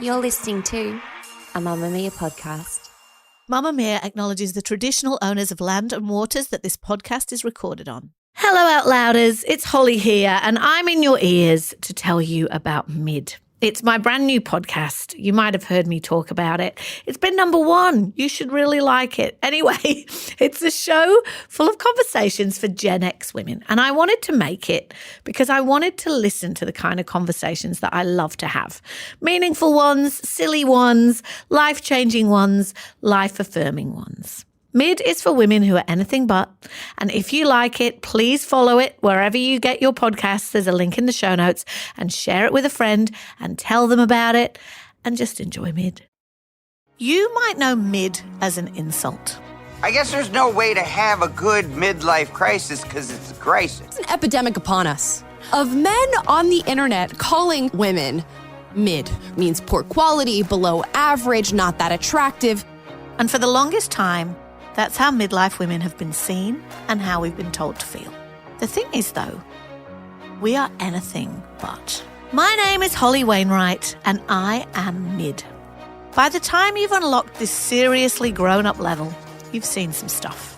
You're listening to a Mamamia podcast. Mamamia acknowledges the traditional owners of land and waters that this podcast is recorded on. Hello, Outlouders. It's Holly here, and I'm in your ears to tell you about Mid. It's my brand new podcast. You might have heard me talk about it. It's been #1. You should really like it. Anyway, it's a show full of conversations for Gen X women. And I wanted to make it because I wanted to listen to the kind of conversations that I love to have. Meaningful ones, silly ones, life-changing ones, life-affirming ones. Mid is for women who are anything but. And if you like it, please follow it wherever you get your podcasts. There's a link in the show notes, and share it with a friend and tell them about it and just enjoy Mid. You might know Mid as an insult. I guess there's no way to have a good midlife crisis because it's a crisis. It's an epidemic upon us of men on the internet calling women mid. Means poor quality, below average, not that attractive. And for the longest time, that's how midlife women have been seen and how we've been told to feel. The thing is, though, we are anything but. My name is Holly Wainwright, and I am Mid. By the time you've unlocked this seriously grown-up level, you've seen some stuff,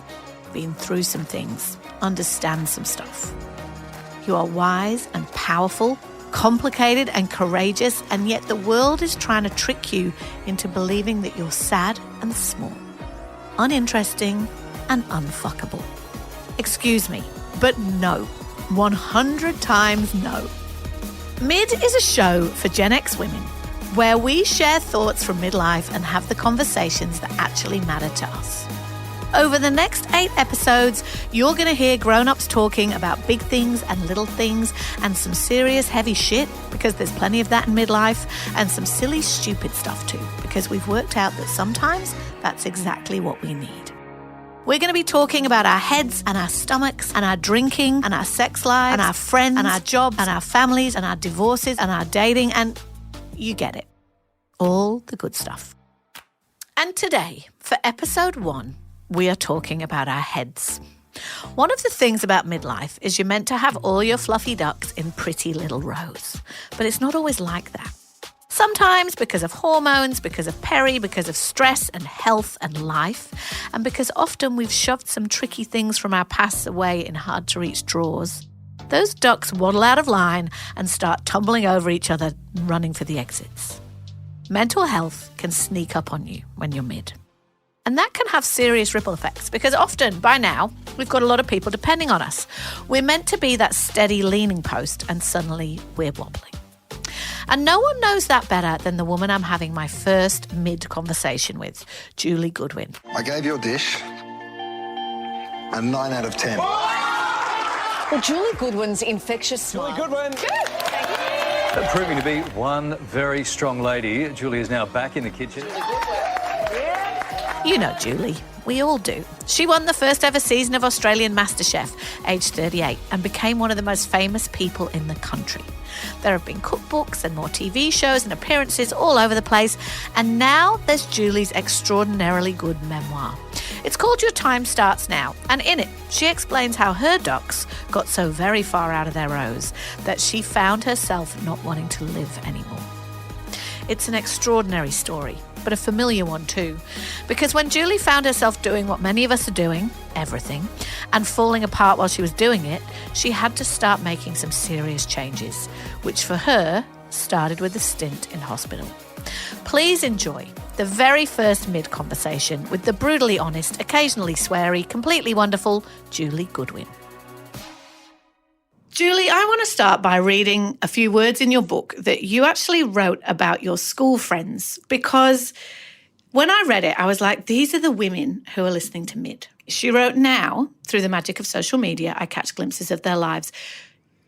been through some things, understand some stuff. You are wise and powerful, complicated and courageous, and yet the world is trying to trick you into believing that you're sad and small, uninteresting and unfuckable. Excuse me, but no. 100 times no. Mid is a show for Gen X women where we share thoughts from midlife and have the conversations that actually matter to us. Over the next 8 episodes, you're going to hear grown-ups talking about big things and little things and some serious heavy shit, because there's plenty of that in midlife, and some silly stupid stuff too, because we've worked out that sometimes that's exactly what we need. We're going to be talking about our heads and our stomachs and our drinking and our sex lives and our friends and our jobs and our families and our divorces and our dating, and you get it. All the good stuff. And today, for episode 1, we are talking about our heads. One of the things about midlife is you're meant to have all your fluffy ducks in pretty little rows. But it's not always like that. Sometimes because of hormones, because of peri, because of stress and health and life, and because often we've shoved some tricky things from our pasts away in hard-to-reach drawers, those ducks waddle out of line and start tumbling over each other, running for the exits. Mental health can sneak up on you when you're mid. And that can have serious ripple effects because often, by now, we've got a lot of people depending on us. We're meant to be that steady leaning post, and suddenly we're wobbling. And no one knows that better than the woman I'm having my first mid conversation with, Julie Goodwin. I gave your dish a 9 out of 10. Well, Julie Goodwin's infectious smile. Julie Goodwin! Proving to be one very strong lady. Julie is now back in the kitchen. You know Julie. We all do. She won the first ever season of Australian Masterchef, aged 38, and became one of the most famous people in the country. There have been cookbooks and more TV shows and appearances all over the place, and now there's Julie's extraordinarily good memoir. It's called Your Time Starts Now, and in it, she explains how her ducks got so very far out of their rows that she found herself not wanting to live anymore. It's an extraordinary story, but a familiar one too, because when Julie found herself doing what many of us are doing, everything, and falling apart while she was doing it, she had to start making some serious changes, which for her started with a stint in hospital. Please enjoy the very first mid conversation with the brutally honest, occasionally sweary, completely wonderful Julie Goodwin. Julie, I want to start by reading a few words in your book that you actually wrote about your school friends, because when I read it, I was like, these are the women who are listening to Mid. She wrote, now, through the magic of social media, I catch glimpses of their lives.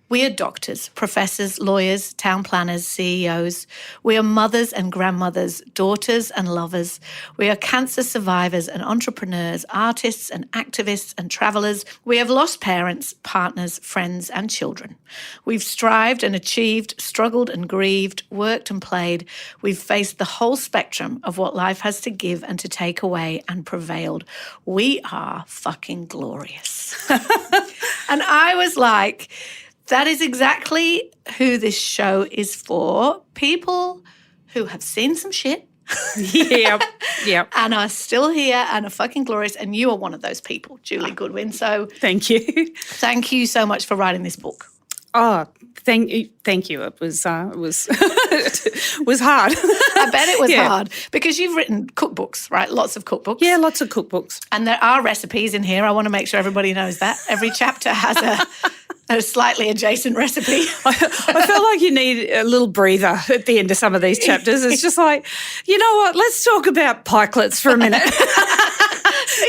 We are doctors, professors, lawyers, town planners, CEOs. We are mothers and grandmothers, daughters and lovers. We are cancer survivors and entrepreneurs, artists and activists and travellers. We have lost parents, partners, friends and children. We've strived and achieved, struggled and grieved, worked and played. We've faced the whole spectrum of what life has to give and to take away and prevailed. We are fucking glorious. And I was like, that is exactly who this show is for. People who have seen some shit. Yep. And are still here and are fucking glorious. And you are one of those people, Julie Goodwin. So Thank you. thank you so much for writing this book. Oh, thank you. It was it was hard. I bet it was Yeah. hard because you've written cookbooks, right? Lots of cookbooks. Yeah, lots of cookbooks. And there are recipes in here. I want to make sure everybody knows that. Every chapter has a slightly adjacent recipe. I felt like you need a little breather at the end of some of these chapters. It's just like, you know what, let's talk about pikelets for a minute.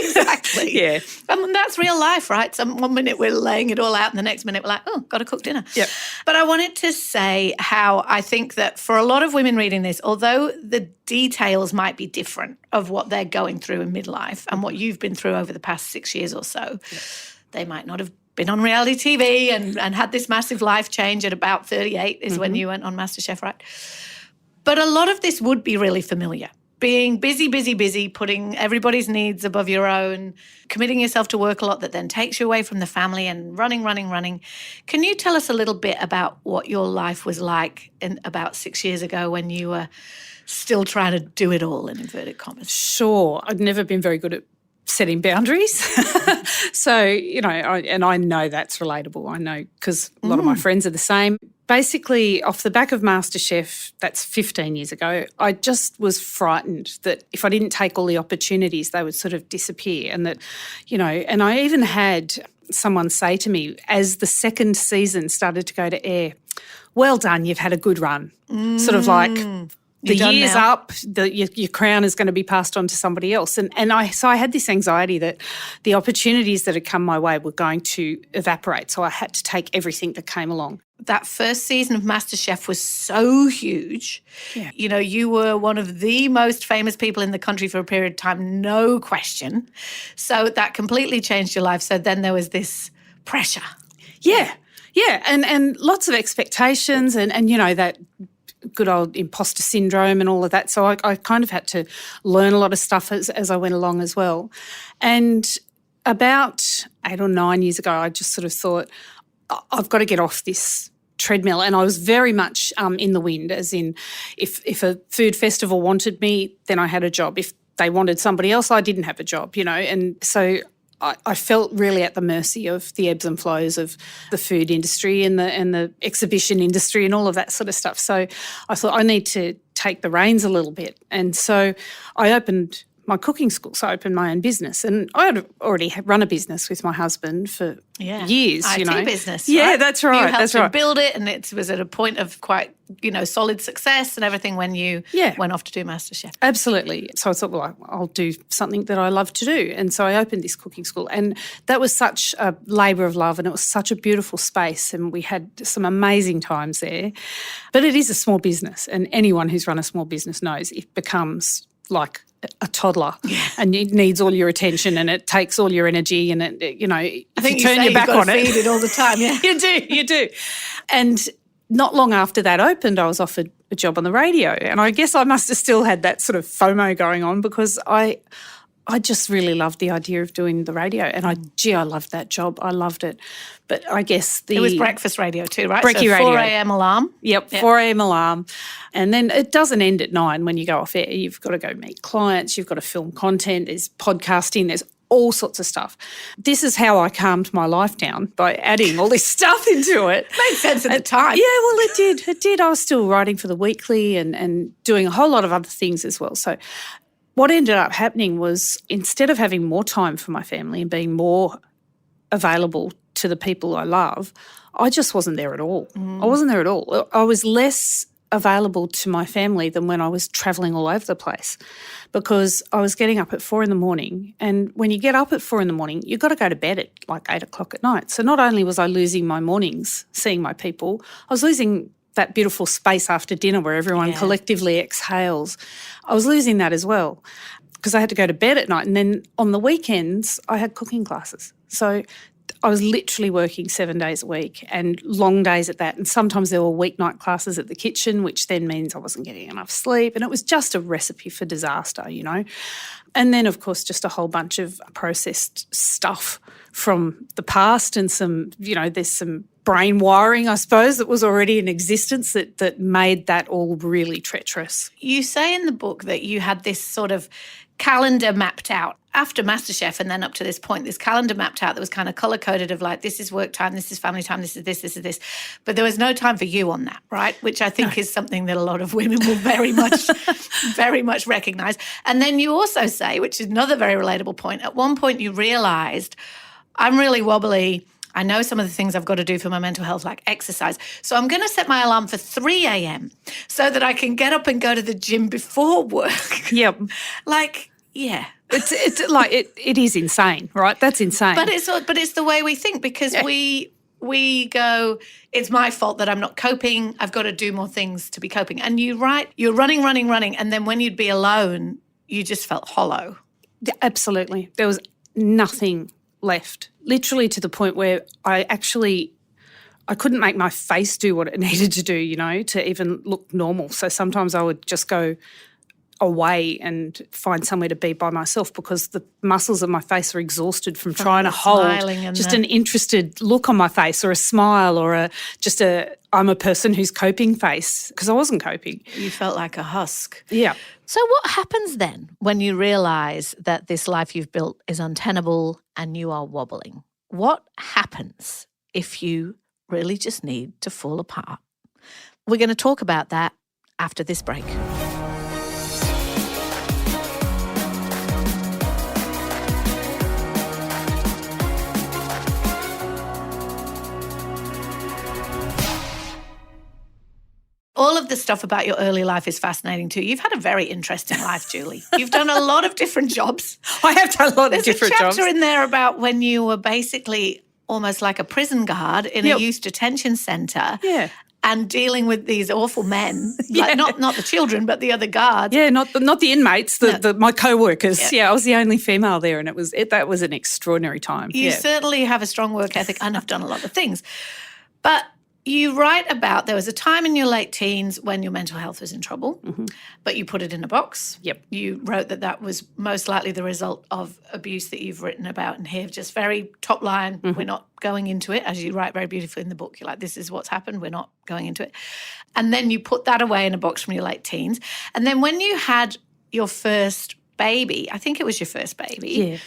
Exactly. Yeah. That's real life, right? So one minute we're laying it all out and the next minute we're like, oh, got to cook dinner. Yep. But I wanted to say how I think that for a lot of women reading this, although the details might be different of what they're going through in midlife and what you've been through over the past 6 years or so, they might not have been on reality TV and had this massive life change at about 38 is when you went on Masterchef, right? But a lot of this would be really familiar. Being busy, putting everybody's needs above your own, committing yourself to work a lot that then takes you away from the family and running. Can you tell us a little bit about what your life was like in about 6 years ago when you were still trying to do it all, in inverted commas? Sure. I'd never been very good at setting boundaries. So, you know, I know that's relatable. I know because a lot of my friends are the same. Basically, off the back of Masterchef, that's 15 years ago, I just was frightened that if I didn't take all the opportunities, they would sort of disappear. And that, you know, and I even had someone say to me as the second season started to go to air, well done, you've had a good run. Sort of like the year's up, your crown is going to be passed on to somebody else. And I had this anxiety that the opportunities that had come my way were going to evaporate. So I had to take everything that came along. That first season of Masterchef was so huge. Yeah. You know, you were one of the most famous people in the country for a period of time, no question. So that completely changed your life. So then there was this pressure. Yeah, and lots of expectations and you know, that good old imposter syndrome and all of that. So I kind of had to learn a lot of stuff as I went along as well. And about 8 or 9 years ago, I just sort of thought, I've got to get off this treadmill. And I was very much in the wind, as in if a food festival wanted me, then I had a job. If they wanted somebody else, I didn't have a job, you know. And so I felt really at the mercy of the ebbs and flows of the food industry and the exhibition industry and all of that sort of stuff. So I thought I need to take the reins a little bit. And so I opened my cooking school. So I opened my own business. And I had already run a business with my husband for years. IT you know. business. Yeah, right? that's right. You helped that's him right. build it, and it was at a point of quite, you know, solid success and everything when you went off to do MasterChef. Absolutely. So I thought, well, I'll do something that I love to do. And so I opened this cooking school. And that was such a labour of love, and it was such a beautiful space, and we had some amazing times there. But it is a small business, and anyone who's run a small business knows it becomes like a toddler, and it needs all your attention, and it takes all your energy, and it, you know, if I think you turn your back on feed it all the time. Yeah, you do. And not long after that opened, I was offered a job on the radio, and I guess I must have still had that sort of FOMO going on because I just really loved the idea of doing the radio, and I loved that job. I loved it. But I guess it was breakfast radio too, right? Brekkie radio. 4 a.m. alarm. Yep, 4 a.m. alarm. And then it doesn't end at 9 when you go off air. You've got to go meet clients, you've got to film content, there's podcasting, there's all sorts of stuff. This is how I calmed my life down, by adding all this stuff into it. Made sense at the time. Yeah, well, it did. It did. I was still writing for the Weekly and doing a whole lot of other things as well. So what ended up happening was, instead of having more time for my family and being more available to the people I love, I just wasn't there at all. I wasn't there at all. I was less available to my family than when I was travelling all over the place, because I was getting up at 4 a.m. And when you get up at 4 a.m, you've got to go to bed at like 8 o'clock at night. So not only was I losing my mornings seeing my people, I was losing that beautiful space after dinner where everyone collectively exhales. I was losing that as well because I had to go to bed at night. And then on the weekends, I had cooking classes. So I was literally working 7 days a week and long days at that. And sometimes there were weeknight classes at the kitchen, which then means I wasn't getting enough sleep. And it was just a recipe for disaster, you know. And then, of course, just a whole bunch of processed stuff from the past and some, you know, there's some brain wiring, I suppose, that was already in existence that made that all really treacherous. You say in the book that you had this sort of calendar mapped out after MasterChef and then up to this point, this calendar mapped out that was kind of colour-coded of like, this is work time, this is family time, this is this, this is this. But there was no time for you on that, right? Which I think is something that a lot of women will very much recognise. And then you also say, which is another very relatable point, at one point you realised, I'm really wobbly, I know some of the things I've got to do for my mental health, like exercise. So I'm going to set my alarm for 3 a.m. so that I can get up and go to the gym before work. Yep. Like, yeah. It's like it is insane, right? That's insane. But it's the way we think because we go, it's my fault that I'm not coping. I've got to do more things to be coping. And you're running. And then when you'd be alone, you just felt hollow. Absolutely. There was nothing left, literally to the point where I couldn't make my face do what it needed to do, you know, to even look normal. So sometimes I would just go away and find somewhere to be by myself because the muscles of my face are exhausted from trying to hold just an interested look on my face or a smile or I'm a person who's coping face because I wasn't coping. You felt like a husk. Yeah. So what happens then when you realise that this life you've built is untenable and you are wobbling? What happens if you really just need to fall apart? We're going to talk about that after this break. All of the stuff about your early life is fascinating too. You've had a very interesting life, Julie. You've done a lot of different jobs. I have done a lot of different jobs. There's a chapter in there about when you were basically almost like a prison guard in a youth detention centre. Yeah. And dealing with these awful men, like not the children, but the other guards. Yeah, not the inmates, my co-workers. Yeah, I was the only female there, and that was an extraordinary time. You certainly have a strong work ethic, and I've done a lot of things. But you write about there was a time in your late teens when your mental health was in trouble, but you put it in a box. Yep. You wrote that was most likely the result of abuse that you've written about in here, just very top line. We're not going into it, as you write very beautifully in the book. You're like, this is what's happened. We're not going into it. And then you put that away in a box from your late teens. And then when you had your first baby, I think it was your first baby,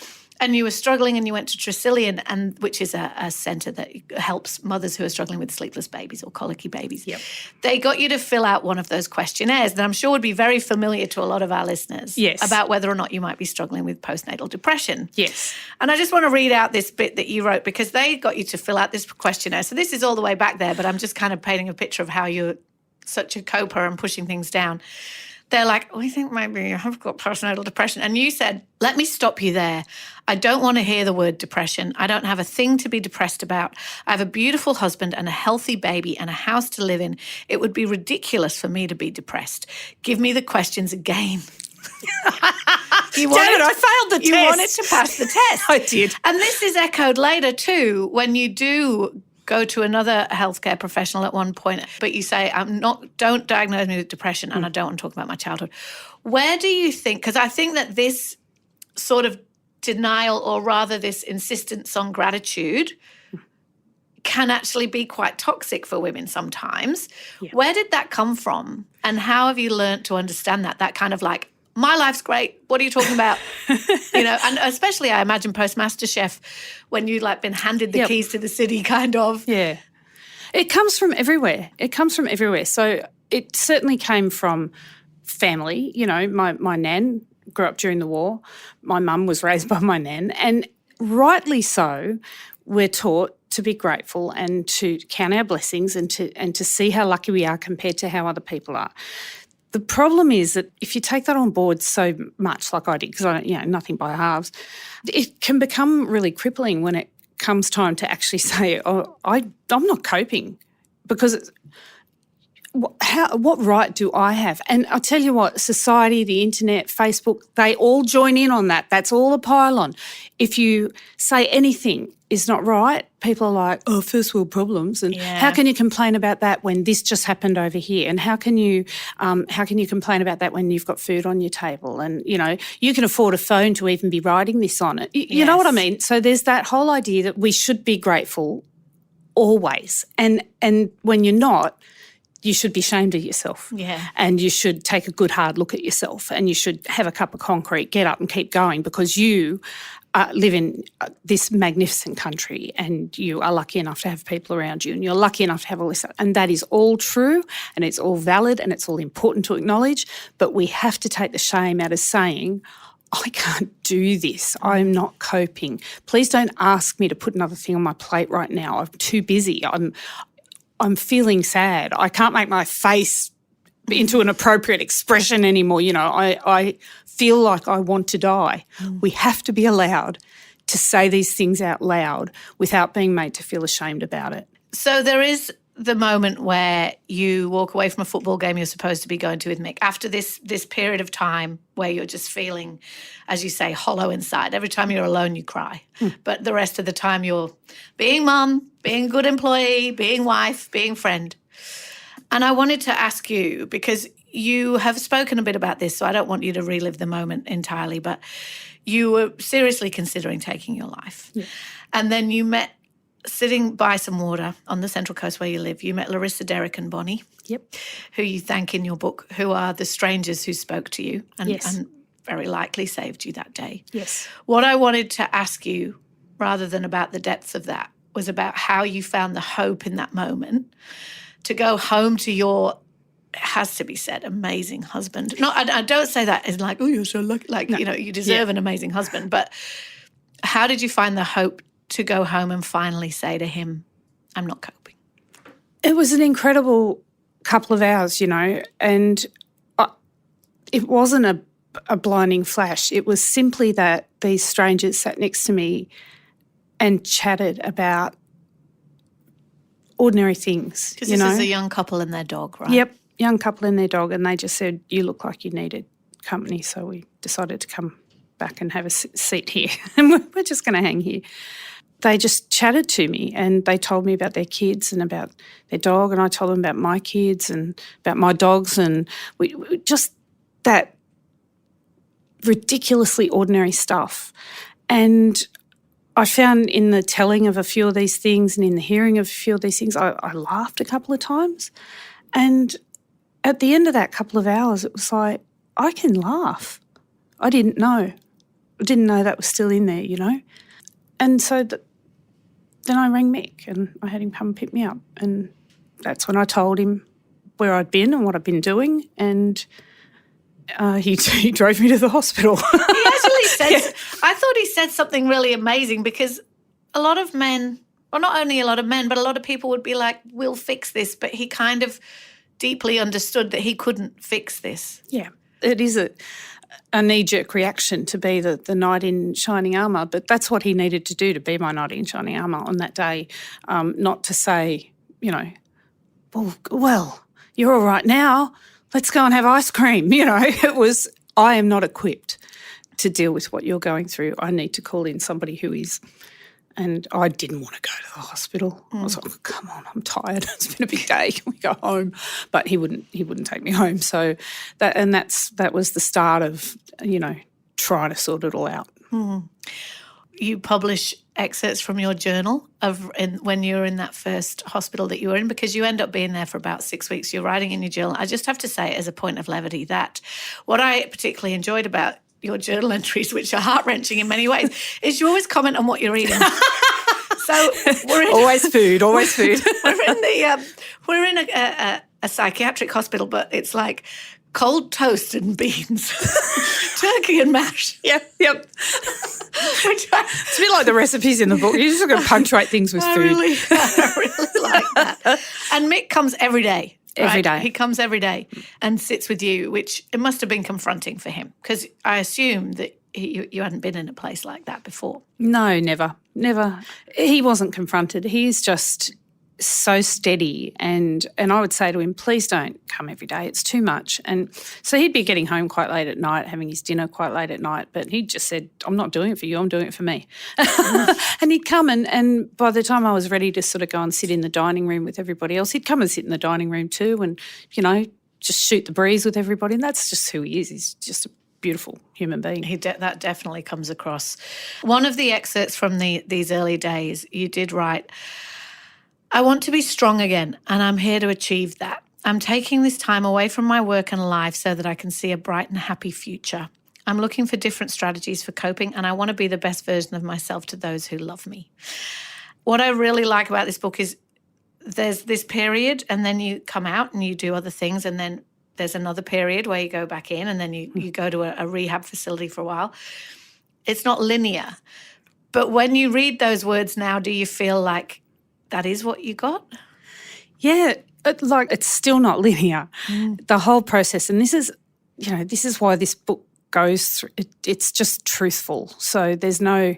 and you were struggling and you went to Tresillian, which is a centre that helps mothers who are struggling with sleepless babies or colicky babies. Yep. They got you to fill out one of those questionnaires that I'm sure would be very familiar to a lot of our listeners about whether or not you might be struggling with postnatal depression. Yes. And I just want to read out this bit that you wrote because they got you to fill out this questionnaire. So this is all the way back there, but I'm just kind of painting a picture of how you're such a coper and pushing things down. They're like, we think maybe you have got postnatal depression. And you said, let me stop you there. I don't want to hear the word depression. I don't have a thing to be depressed about. I have a beautiful husband and a healthy baby and a house to live in. It would be ridiculous for me to be depressed. Give me the questions again. I failed the test. You wanted to pass the test. I did. And this is echoed later too when you do go to another healthcare professional at one point, but you say, don't diagnose me with depression and I don't want to talk about my childhood. Where do you think, because I think that this sort of denial or rather this insistence on gratitude can actually be quite toxic for women sometimes. Yeah. Where did that come from? And how have you learned to understand that kind of like, my life's great. What are you talking about? And especially I imagine post Masterchef when you'd like been handed the keys to the city kind of. Yeah. It comes from everywhere. So it certainly came from family. You know, my nan grew up during the war. My mum was raised by my nan. And rightly so, we're taught to be grateful and to count our blessings and to see how lucky we are compared to how other people are. The problem is that if you take that on board so much like I did, because nothing by halves, it can become really crippling when it comes time to actually say, I'm not coping, because what right do I have? And I'll tell you what, society, the internet, Facebook, they all join in on that. That's all a pile-on. If you say anything is not right, people are like, oh, first world problems. And how can you complain about that when this just happened over here? And how can you complain about that when you've got food on your table? And, you know, you can afford a phone to even be writing this on it. You know what I mean? So there's that whole idea that we should be grateful always. And when you're not, you should be ashamed of yourself. Yeah. And you should take a good hard look at yourself, and you should have a cup of concrete, get up and keep going, because you live in this magnificent country and you are lucky enough to have people around you and you're lucky enough to have all this. And that is all true and it's all valid and it's all important to acknowledge, but we have to take the shame out of saying, I can't do this. I'm not coping. Please don't ask me to put another thing on my plate right now. I'm too busy. I'm feeling sad. I can't make my face into an appropriate expression anymore. You know, I feel like I want to die. We have to be allowed to say these things out loud without being made to feel ashamed about it. So there is the moment where you walk away from a football game you're supposed to be going to with Mick, after this period of time where you're just feeling, as you say, hollow inside. Every time you're alone, you cry. But the rest of the time you're being mum, being a good employee, being wife, being friend. And I wanted to ask you, because you have spoken a bit about this, so I don't want you to relive the moment entirely, but you were seriously considering taking your life. Yeah. And then you met, sitting by some water on the Central Coast where you live, you met Larissa, Derek and Bonnie, who you thank in your book, who are the strangers who spoke to you and very likely saved you that day. Yes. What I wanted to ask you, rather than about the depths of that, was about how you found the hope in that moment to go home to your, it has to be said, amazing husband. No, I don't say that as like, oh, you're so lucky. Like, you know, you deserve an amazing husband. But how did you find the hope to go home and finally say to him, I'm not coping? It was an incredible couple of hours, you know, and it wasn't a blinding flash. It was simply that these strangers sat next to me and chatted about ordinary things. Because this is a young couple and their dog, right? Yep, young couple and their dog, and they just said, you look like you needed company, so we decided to come back and have a seat here, and we're just going to hang here. They just chatted to me and they told me about their kids and about their dog, and I told them about my kids and about my dogs, and we just that ridiculously ordinary stuff. And I found in the telling of a few of these things and in the hearing of a few of these things, I laughed a couple of times. And at the end of that couple of hours, it was like, I can laugh. I didn't know. I didn't know that was still in there, you know. And so then I rang Mick and I had him come and pick me up. And that's when I told him where I'd been and what I'd been doing, and he drove me to the hospital. He actually said, I thought he said something really amazing, because a lot of men, well, not only a lot of men, but a lot of people would be like, we'll fix this. But he kind of deeply understood that he couldn't fix this. Yeah, it is a knee-jerk reaction to be the knight in shining armour, but that's what he needed to do, to be my knight in shining armour on that day, not to say, you know, well, you're all right now, let's go and have ice cream. You know, it was, I am not equipped to deal with what you're going through. I need to call in somebody who is. And I didn't want to go to the hospital. I was like, come on, I'm tired. It's been a big day. Can we go home? But he wouldn't take me home. So that was the start of, you know, trying to sort it all out. You publish excerpts from your journal when you were in that first hospital that you were in, because you end up being there for about 6 weeks. You're writing in your journal. I just have to say, as a point of levity, that what I particularly enjoyed about your journal entries, which are heart-wrenching in many ways, is you always comment on what you're eating. So always food. We're in a psychiatric hospital, but it's like cold toast and beans, turkey and mash. Yep. It's a bit like the recipes in the book. You're just going to punctuate things with food. I really like that. And Mick comes every day. Every day. He comes every day and sits with you, which it must have been confronting for him, because I assume that you hadn't been in a place like that before. No, never. He wasn't confronted. He's just so steady, and I would say to him, please don't come every day, it's too much. And so he'd be getting home quite late at night, having his dinner quite late at night, but he just said, I'm not doing it for you, I'm doing it for me. And he'd come and by the time I was ready to sort of go and sit in the dining room with everybody else, he'd come and sit in the dining room too and, you know, just shoot the breeze with everybody, and that's just who he is. He's just a beautiful human being. That definitely comes across. One of the excerpts from these early days, you did write, I want to be strong again, and I'm here to achieve that. I'm taking this time away from my work and life so that I can see a bright and happy future. I'm looking for different strategies for coping, and I want to be the best version of myself to those who love me. What I really like about this book is there's this period, and then you come out and you do other things, and then there's another period where you go back in, and then you go to a rehab facility for a while. It's not linear. But when you read those words now, do you feel like that is what you got? Yeah, it's still not linear, the whole process. And this is why this book goes through, it's just truthful. So there's no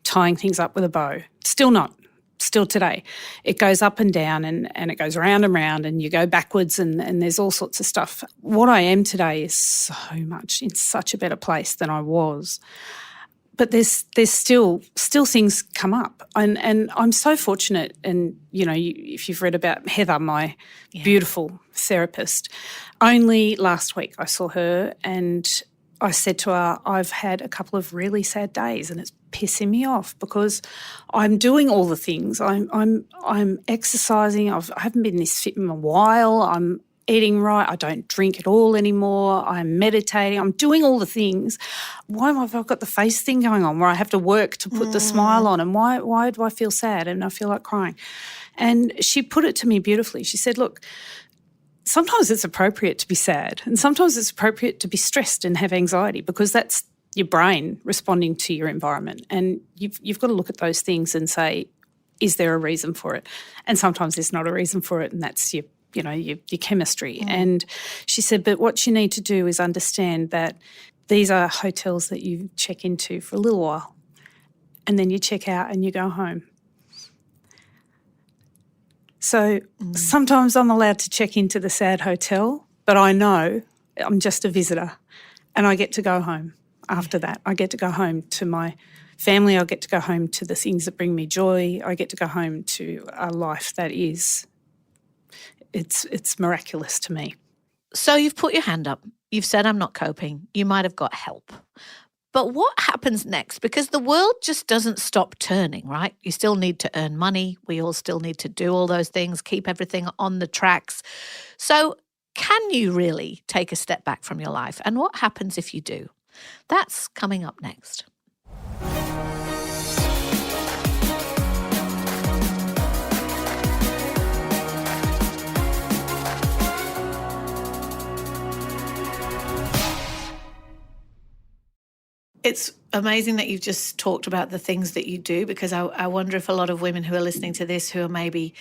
tying things up with a bow. Still not. Still today. It goes up and down and it goes round and round and you go backwards and there's all sorts of stuff. What I am today is so much in such a better place than I was. But there's still things come up, and I'm so fortunate. And you know, if you've read about Heather, my beautiful therapist, only last week I saw her, and I said to her, I've had a couple of really sad days, and it's pissing me off because I'm doing all the things. I'm exercising. I haven't been this fit in a while. I'm eating right, I don't drink at all anymore, I'm meditating, I'm doing all the things. Why have I got the face thing going on where I have to work to put the smile on, and why do I feel sad and I feel like crying? And she put it to me beautifully. She said, look, sometimes it's appropriate to be sad and sometimes it's appropriate to be stressed and have anxiety because that's your brain responding to your environment, and you've got to look at those things and say, is there a reason for it? And sometimes there's not a reason for it, and that's your chemistry. And she said, but what you need to do is understand that these are hotels that you check into for a little while and then you check out and you go home. So sometimes I'm allowed to check into the sad hotel, but I know I'm just a visitor and I get to go home after that. I get to go home to my family. I get to go home to the things that bring me joy. I get to go home to a life that is It's miraculous to me. So you've put your hand up. You've said, I'm not coping. You might have got help. But what happens next? Because the world just doesn't stop turning, right? You still need to earn money. We all still need to do all those things, keep everything on the tracks. So can you really take a step back from your life? And what happens if you do? That's coming up next. It's amazing that you've just talked about the things that you do, because I wonder if a lot of women who are listening to this who are maybe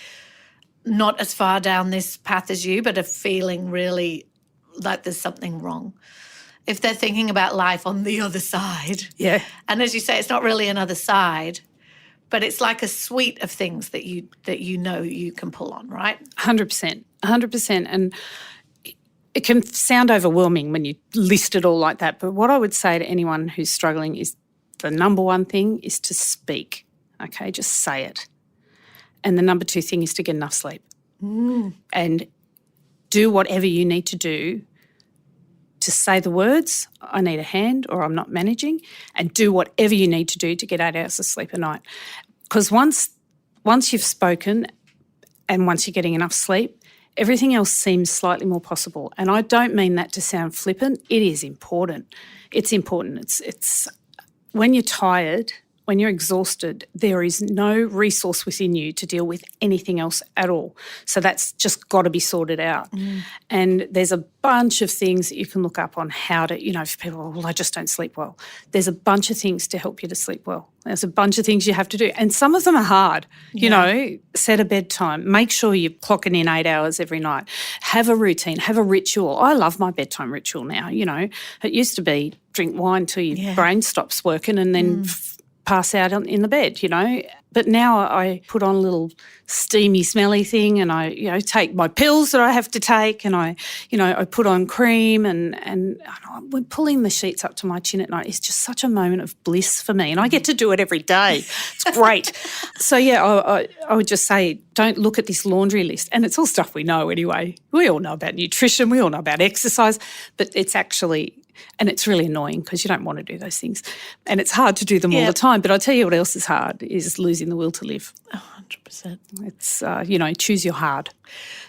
not as far down this path as you but are feeling really like there's something wrong, if they're thinking about life on the other side. Yeah. And as you say, it's not really another side, but it's like a suite of things that you know you can pull on, right? 100%. And it can sound overwhelming when you list it all like that, but what I would say to anyone who's struggling is the number one thing is to speak, okay? Just say it. And the number two thing is to get enough sleep. And do whatever you need to do to say the words, I need a hand or I'm not managing, and do whatever you need to do to get 8 hours of sleep a night. Because once you've spoken and once you're getting enough sleep, everything else seems slightly more possible. And I don't mean that to sound flippant. It is important. It's important. It's when you're tired, when you're exhausted, there is no resource within you to deal with anything else at all. So that's just got to be sorted out. And there's a bunch of things that you can look up on how to, if people, well, I just don't sleep well. There's a bunch of things to help you to sleep well. There's a bunch of things you have to do. And some of them are hard. Set a bedtime. Make sure you're clocking in 8 hours every night. Have a routine. Have a ritual. I love my bedtime ritual now. It used to be drink wine till your brain stops working and then pass out in the bed, But now I put on a little steamy, smelly thing, and I, take my pills that I have to take, and I put on cream, and when pulling the sheets up to my chin at night is just such a moment of bliss for me, and I get to do it every day. It's great. So, I would just say, don't look at this laundry list, and it's all stuff we know anyway. We all know about nutrition, we all know about exercise, but it's actually... And it's really annoying because you don't want to do those things. And it's hard to do them all the time. But I'll tell you what else is hard is losing the will to live. 100%. It's, choose your hard.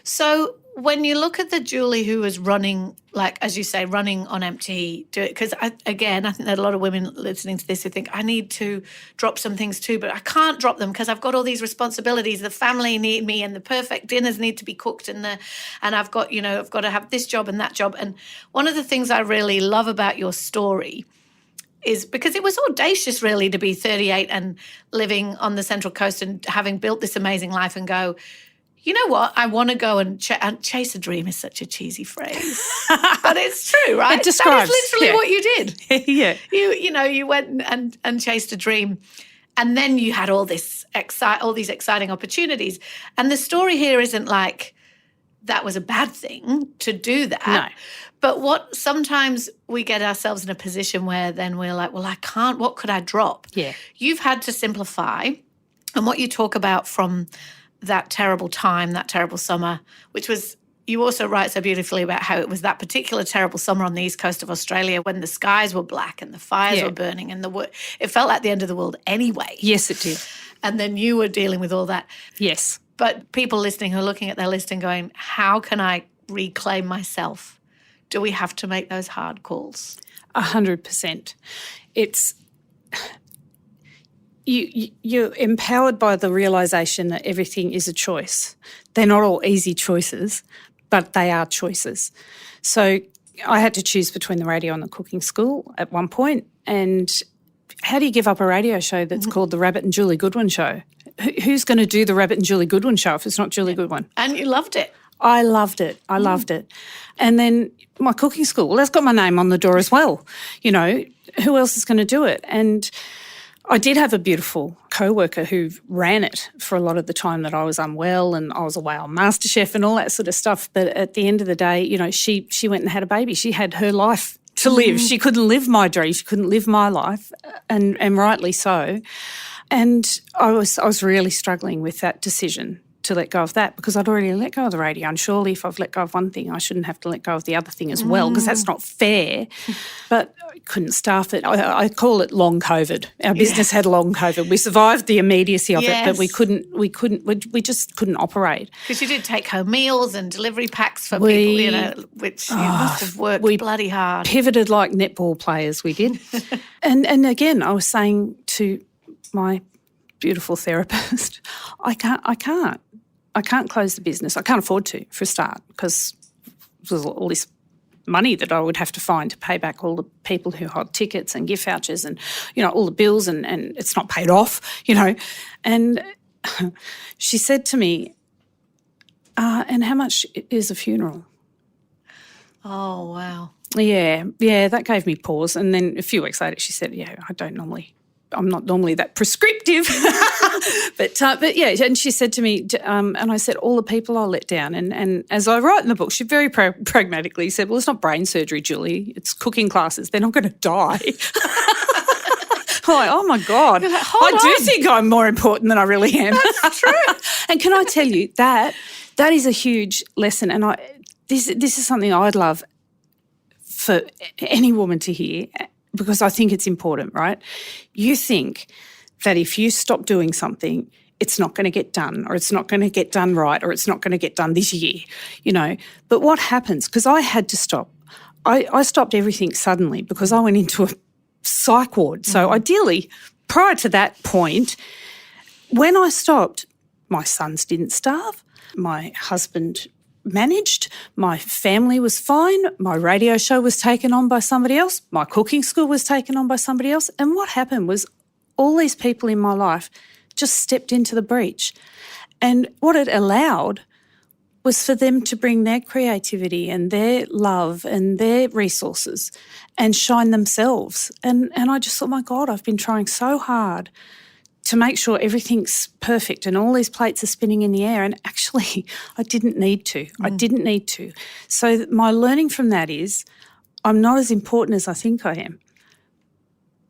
So when you look at the Julie who was running, like, as you say, running on empty, because, I think there are a lot of women listening to this who think, I need to drop some things too, but I can't drop them because I've got all these responsibilities. The family need me and the perfect dinners need to be cooked and I've got, I've got to have this job and that job. And one of the things I really love about your story is because it was audacious really to be 38 and living on the Central Coast and having built this amazing life and go, you know what? I want to go and chase a dream is such a cheesy phrase, but it's true, right? It describes. That is literally what you did. Yeah. You went and chased a dream, and then you had all these exciting opportunities. And the story here isn't like that was a bad thing to do that. No. But what sometimes we get ourselves in a position where then we're like, well, I can't. What could I drop? Yeah. You've had to simplify, and what you talk about from that terrible time, that terrible summer, which was, you also write so beautifully about how it was that particular terrible summer on the east coast of Australia when the skies were black and the fires were burning and it felt like the end of the world anyway. Yes, it did. And then you were dealing with all that. Yes. But people listening who are looking at their list and going, how can I reclaim myself? Do we have to make those hard calls? 100%. It's... You're empowered by the realisation that everything is a choice. They're not all easy choices, but they are choices. So I had to choose between the radio and the cooking school at one point, and how do you give up a radio show that's called The Rabbit and Julie Goodwin Show? Who's going to do The Rabbit and Julie Goodwin Show if it's not Julie Goodwin? And you loved it. I loved it. I loved it. And then my cooking school, well, that's got my name on the door as well. Who else is going to do it? And I did have a beautiful co-worker who ran it for a lot of the time that I was unwell and I was away on Masterchef and all that sort of stuff. But at the end of the day, she went and had a baby. She had her life to live. She couldn't live my dream. She couldn't live my life, and rightly so. And I was really struggling with that decision to let go of that because I'd already let go of the radio. And surely if I've let go of one thing, I shouldn't have to let go of the other thing as well because that's not fair. But I couldn't staff it. I call it long COVID. Our business had long COVID. We survived the immediacy of it, but we just couldn't operate. Because you did take home meals and delivery packs for people, which you must have worked bloody hard. Pivoted like netball players, we did. and again, I was saying to my beautiful therapist, I can't close the business. I can't afford to, for a start, because there's all this money that I would have to find to pay back all the people who had tickets and gift vouchers and, all the bills and it's not paid off, And she said to me, and how much is a funeral? Oh, wow. Yeah, that gave me pause. And then a few weeks later she said, I'm not normally that prescriptive, but yeah, and she said to me, and I said, all the people I'll let down. And as I write in the book, she very pragmatically said, well, it's not brain surgery, Julie, it's cooking classes. They're not going to die. I'm like, oh my God, I do think I'm more important than I really am. That's true. And can I tell you that is a huge lesson. And this is something I'd love for any woman to hear, because I think it's important, right? You think that if you stop doing something, it's not going to get done, or it's not going to get done right, or it's not going to get done this year, But what happens, because I had to stop, I stopped everything suddenly because I went into a psych ward. So ideally, prior to that point, when I stopped, my sons didn't starve, my husband managed, my family was fine, my radio show was taken on by somebody else, my cooking school was taken on by somebody else. And what happened was all these people in my life just stepped into the breach. And what it allowed was for them to bring their creativity and their love and their resources and shine themselves. And I just thought, my God, I've been trying so hard to make sure everything's perfect and all these plates are spinning in the air, and actually I didn't need to. I didn't need to. So my learning from that is I'm not as important as I think I am,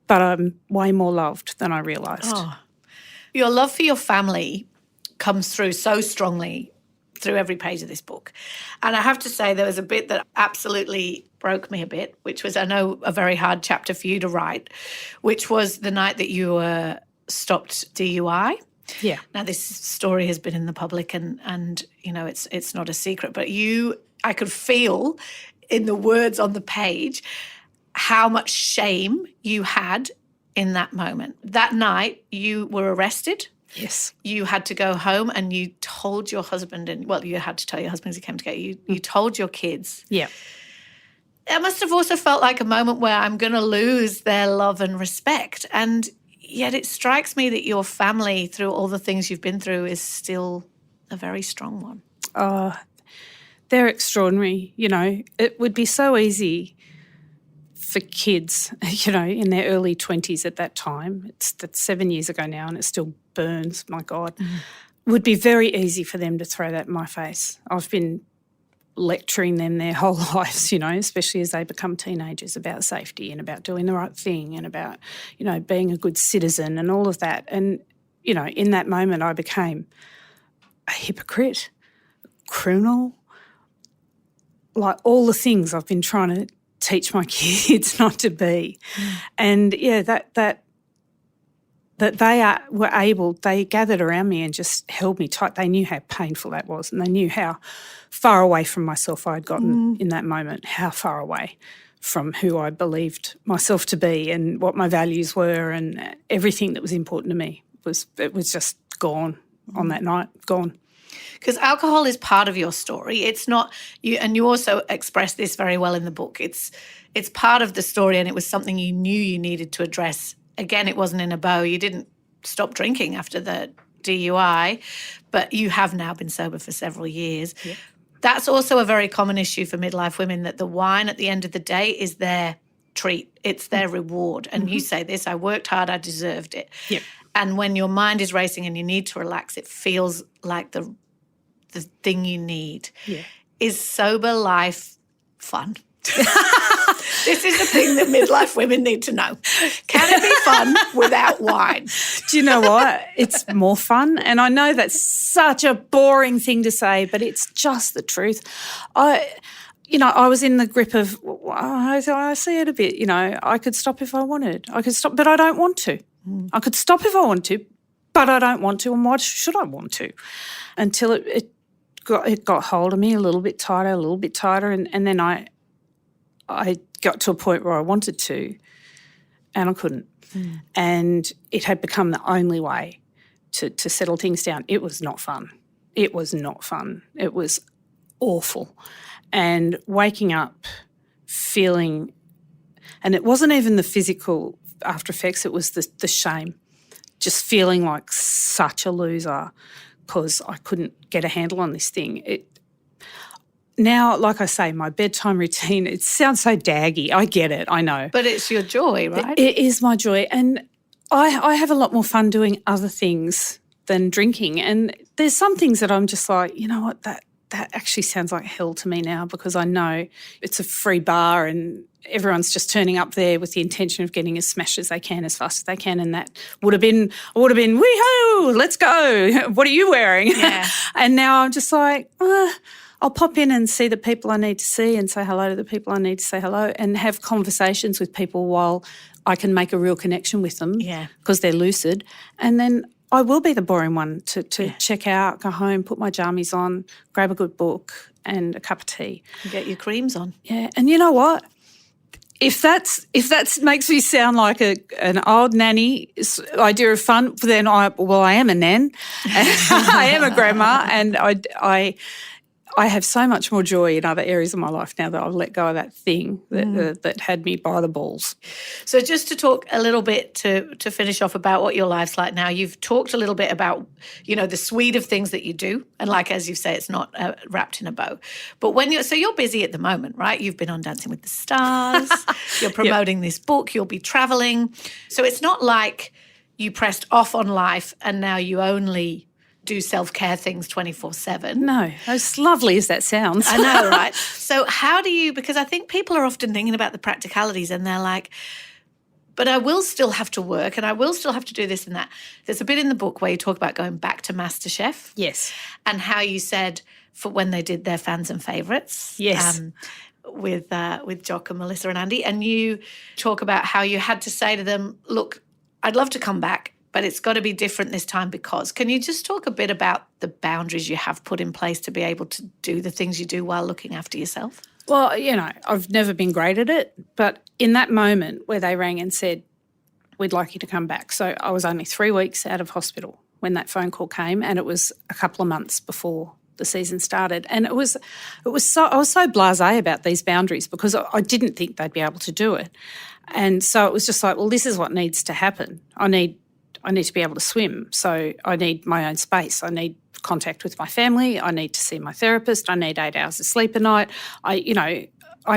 but I'm way more loved than I realised. Oh. Your love for your family comes through so strongly through every page of this book. And I have to say there was a bit that absolutely broke me a bit, which was, I know, a very hard chapter for you to write, which was the night that you were stopped DUI. Yeah. Now, this story has been in the public and you know, it's not a secret, but I could feel in the words on the page how much shame you had in that moment. That night, you were arrested. Yes. You had to go home and you told your husband, you had to tell your husband as he came to get you, you told your kids. Yeah. It must have also felt like a moment where I'm going to lose their love and respect. And yet it strikes me that your family, through all the things you've been through, is still a very strong one. Oh, they're extraordinary. You know, it would be so easy for kids, you know, in their early 20s at that time. That's 7 years ago now and it still burns, my God. It would be very easy for them to throw that in my face. I've been lecturing them their whole lives, you know, especially as they become teenagers, about safety and about doing the right thing and about, you know, being a good citizen and all of that. And, you know, in that moment I became a hypocrite, criminal, like all the things I've been trying to teach my kids not to be. And, yeah, that they gathered around me and just held me tight. They knew how painful that was and they knew how far away from myself I had gotten in that moment, how far away from who I believed myself to be and what my values were, and everything that was important to me was just gone on that night, gone. Because alcohol is part of your story. It's not you, and you also express this very well in the book. It's part of the story, and it was something you knew you needed to address. Again, it wasn't in a bow. You didn't stop drinking after the DUI, but you have now been sober for several years. Yeah. That's also a very common issue for midlife women, that the wine at the end of the day is their treat. It's their reward. And you say this, I worked hard, I deserved it. Yep. And when your mind is racing and you need to relax, it feels like the thing you need. Yeah. Is sober life fun? This is the thing that midlife women need to know. Can it be fun without wine? Do you know what? It's more fun. And I know that's such a boring thing to say, but it's just the truth. I was in the grip of, I see it a bit, you know, I could stop if I wanted. I could stop, but I don't want to. I could stop if I want to, but I don't want to. And why should I want to? Until it got hold of me a little bit tighter, and then I got to a point where I wanted to and I couldn't. And it had become the only way to settle things down. It was not fun. It was awful. And waking up feeling, and it wasn't even the physical after effects, it was the shame, just feeling like such a loser because I couldn't get a handle on this thing. Now, like I say, my bedtime routine, it sounds so daggy. I get it, I know. But it's your joy, right? It is my joy. And I have a lot more fun doing other things than drinking. And there's some things that I'm just like, you know what, that actually sounds like hell to me now, because I know it's a free bar and everyone's just turning up there with the intention of getting as smashed as they can, as fast as they can, and that would have been, wee-hoo, let's go. What are you wearing? Yeah. And now I'm just like, I'll pop in and see the people I need to see and say hello to the people I need to say hello and have conversations with people while I can make a real connection with them because they're lucid. And then I will be the boring one to check out, go home, put my jammies on, grab a good book and a cup of tea. And get your creams on. Yeah, and you know what? If that makes me sound like an old nanny idea of fun, then I am a nan. I am a grandma, and I have so much more joy in other areas of my life now that I've let go of that thing that had me by the balls. So just to talk a little bit to finish off about what your life's like now, you've talked a little bit about, the suite of things that you do. And like, as you say, it's not wrapped in a bow. But you're busy at the moment, right? You've been on Dancing with the Stars. You're promoting this book. You'll be traveling. So it's not like you pressed off on life and now you only do self-care things 24/7. No, as lovely as that sounds. I know, right? So how do you, because I think people are often thinking about the practicalities and they're like, but I will still have to work and I will still have to do this and that. There's a bit in the book where you talk about going back to Masterchef. Yes. And how you said for when they did their fans and favourites. Yes. With Jock and Melissa and Andy. And you talk about how you had to say to them, look, I'd love to come back, but it's got to be different this time because. Can you just talk a bit about the boundaries you have put in place to be able to do the things you do while looking after yourself? Well, I've never been great at it, but in that moment where they rang and said, we'd like you to come back. So I was only 3 weeks out of hospital when that phone call came, and it was a couple of months before the season started. And I was so blasé about these boundaries because I didn't think they'd be able to do it. And so it was just like, well, this is what needs to happen. I need to be able to swim. So I need my own space. I need contact with my family. I need to see my therapist. I need 8 hours of sleep a night. I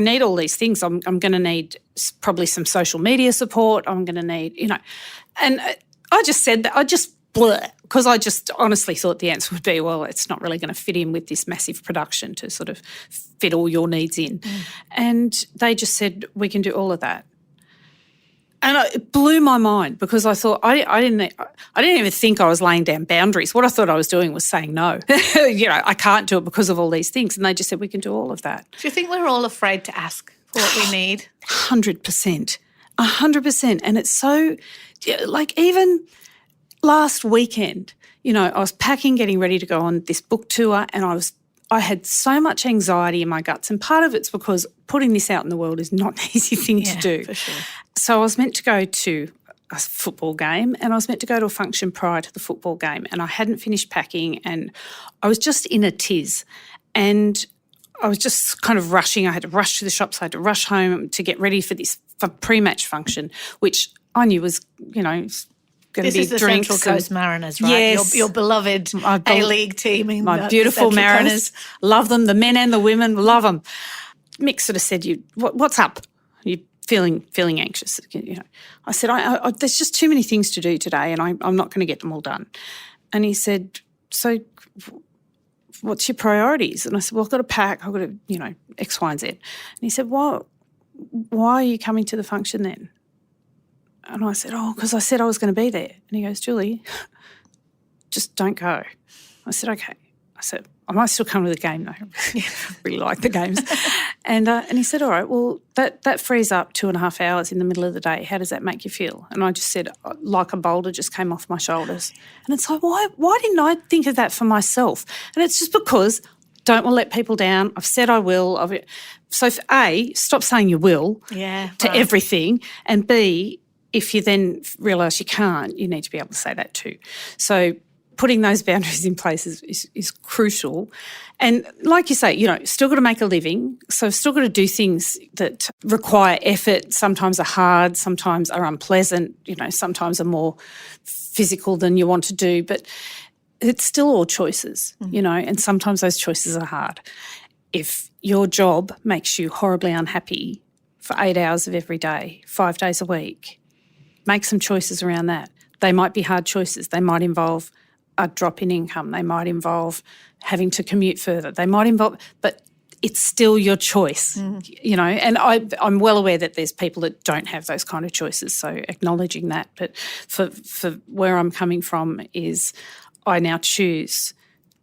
need all these things. I'm going to need probably some social media support. I'm going to need, and I just said that. I just because I just honestly thought the answer would be, well, it's not really going to fit in with this massive production to sort of fit all your needs in. And they just said, we can do all of that. And it blew my mind because I thought I didn't even think I was laying down boundaries. What I thought I was doing was saying no. I can't do it because of all these things. And they just said, we can do all of that. Do you think we're all afraid to ask for what we need? 100%. 100%. And it's so, like, even last weekend, I was packing, getting ready to go on this book tour, and I had so much anxiety in my guts, and part of it's because putting this out in the world is not an easy thing to do. For sure. So I was meant to go to a football game and I was meant to go to a function prior to the football game, and I hadn't finished packing and I was just in a tiz and I was just kind of rushing. I had to rush to the shops. I had to rush home to get ready for this pre-match function, which I knew was, going to be this is the drinks. Central Coast Mariners, right? Yes. Your beloved A-League team. My beautiful Mariners. Love them. The men and the women, love them. Mick sort of said, what's up? You feeling anxious? I said, there's just too many things to do today and I'm not going to get them all done. And he said, so what's your priorities? And I said, well, I've got to pack. I've got to, X, Y, and Z. And he said, why are you coming to the function then? And I said, because I said I was going to be there. And he goes, Julie, just don't go. I said, okay. I said, I might still come to the game though. I really like the games. And he said, all right, well, that frees up 2.5 hours in the middle of the day. How does that make you feel? And I just said, like a boulder just came off my shoulders. And it's like, why didn't I think of that for myself? And it's just because don't want to let people down. I've said I will. So A, stop saying you will to everything. And B, if you then realise you can't, you need to be able to say that too. So putting those boundaries in place is crucial. And like you say, still got to make a living, so I've still got to do things that require effort, sometimes are hard, sometimes are unpleasant, sometimes are more physical than you want to do, but it's still all choices, and sometimes those choices are hard. If your job makes you horribly unhappy for 8 hours of every day, 5 days a week, make some choices around that. They might be hard choices. They might involve a drop in income. They might involve having to commute further. They might involve, but it's still your choice, and I'm well aware that there's people that don't have those kind of choices, so acknowledging that. But for where I'm coming from is I now choose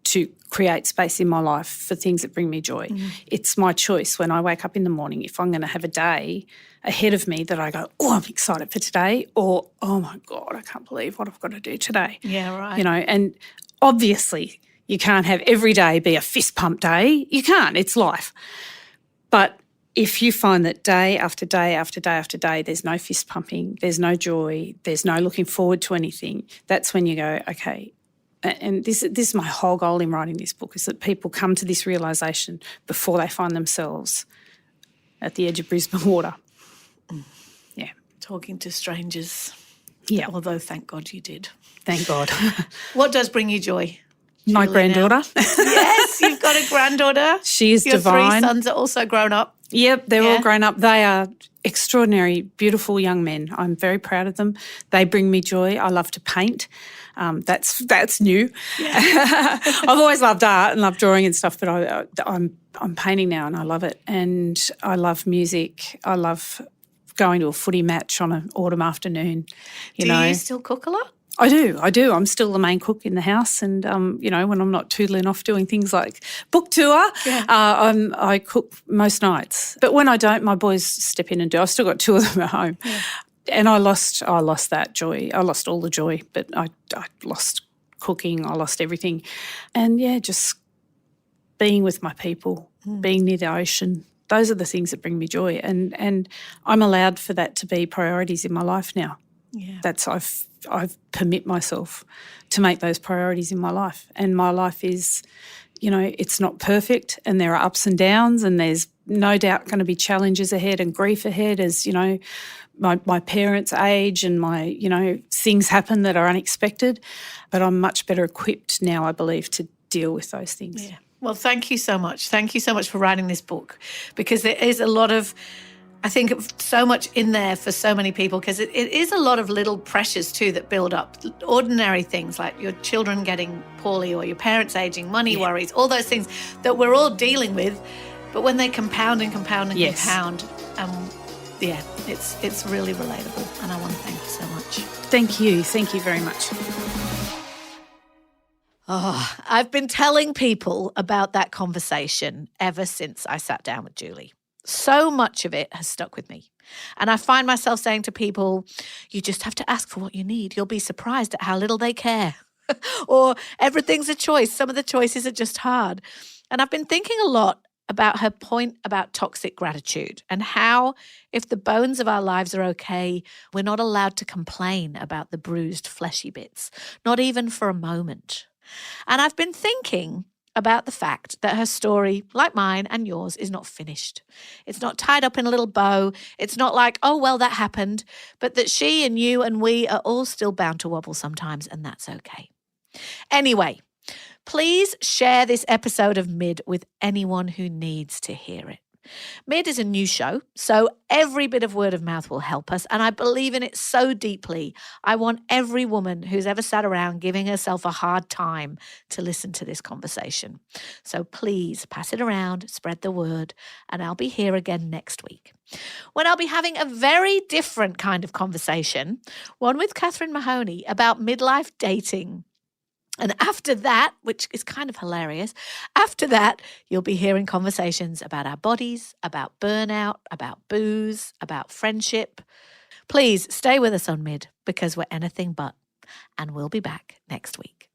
to create space in my life for things that bring me joy. It's my choice when I wake up in the morning if I'm going to have a day ahead of me that I go, I'm excited for today, or, oh, my God, I can't believe what I've got to do today. Yeah, right. And obviously you can't have every day be a fist pump day. You can't. It's life. But if you find that day after day after day after day there's no fist pumping, there's no joy, there's no looking forward to anything, that's when you go, okay, and this is my whole goal in writing this book, is that people come to this realisation before they find themselves at the edge of Brisbane water. Yeah. Talking to strangers. Yeah. Although, thank God you did. Thank God. What does bring you joy? My Julie, granddaughter. Yes, you've got a granddaughter. She is Your divine. 3 sons are also grown up. Yep, they're Yeah. all grown up. They are extraordinary, beautiful young men. I'm very proud of them. They bring me joy. I love to paint. That's new. Yeah. I've always loved art and loved drawing and stuff, but I'm painting now and I love it. And I love music. I love going to a footy match on an autumn afternoon. Do you still cook a lot? I do. I'm still the main cook in the house, and when I'm not tootling off doing things like book tour, I cook most nights. But when I don't, my boys step in and do. I've still got 2 of them at home, and I lost that joy. I lost all the joy, but I lost cooking. I lost everything, and just being with my people, being near the ocean. Those are the things that bring me joy, and I'm allowed for that to be priorities in my life now. Yeah. I've permit myself to make those priorities in my life. And my life is, it's not perfect, and there are ups and downs, and there's no doubt going to be challenges ahead and grief ahead as, my parents age and my, things happen that are unexpected. But I'm much better equipped now, I believe, to deal with those things. Yeah. Well, thank you so much. Thank you so much for writing this book, because there is a lot of, I think, so much in there for so many people, because it is a lot of little pressures too that build up. Ordinary things like your children getting poorly or your parents aging, money worries, all those things that we're all dealing with. But when they compound and compound and compound, it's really relatable. And I want to thank you so much. Thank you. Thank you very much. Oh, I've been telling people about that conversation ever since I sat down with Julie. So much of it has stuck with me. And I find myself saying to people, you just have to ask for what you need. You'll be surprised at how little they care. Or everything's a choice. Some of the choices are just hard. And I've been thinking a lot about her point about toxic gratitude and how, if the bones of our lives are okay, we're not allowed to complain about the bruised, fleshy bits, not even for a moment. And I've been thinking about the fact that her story, like mine and yours, is not finished. It's not tied up in a little bow. It's not like, oh, well, that happened, but that she and you and we are all still bound to wobble sometimes, and that's okay. Anyway, please share this episode of Mid with anyone who needs to hear it. Mid is a new show, so every bit of word of mouth will help us, and I believe in it so deeply. I want every woman who's ever sat around giving herself a hard time to listen to this conversation. So please pass it around, spread the word, and I'll be here again next week, when I'll be having a very different kind of conversation, one with Catherine Mahoney about midlife dating. And after that, which is kind of hilarious, after that, you'll be hearing conversations about our bodies, about burnout, about booze, about friendship. Please stay with us on Mid, because we're anything but. And we'll be back next week.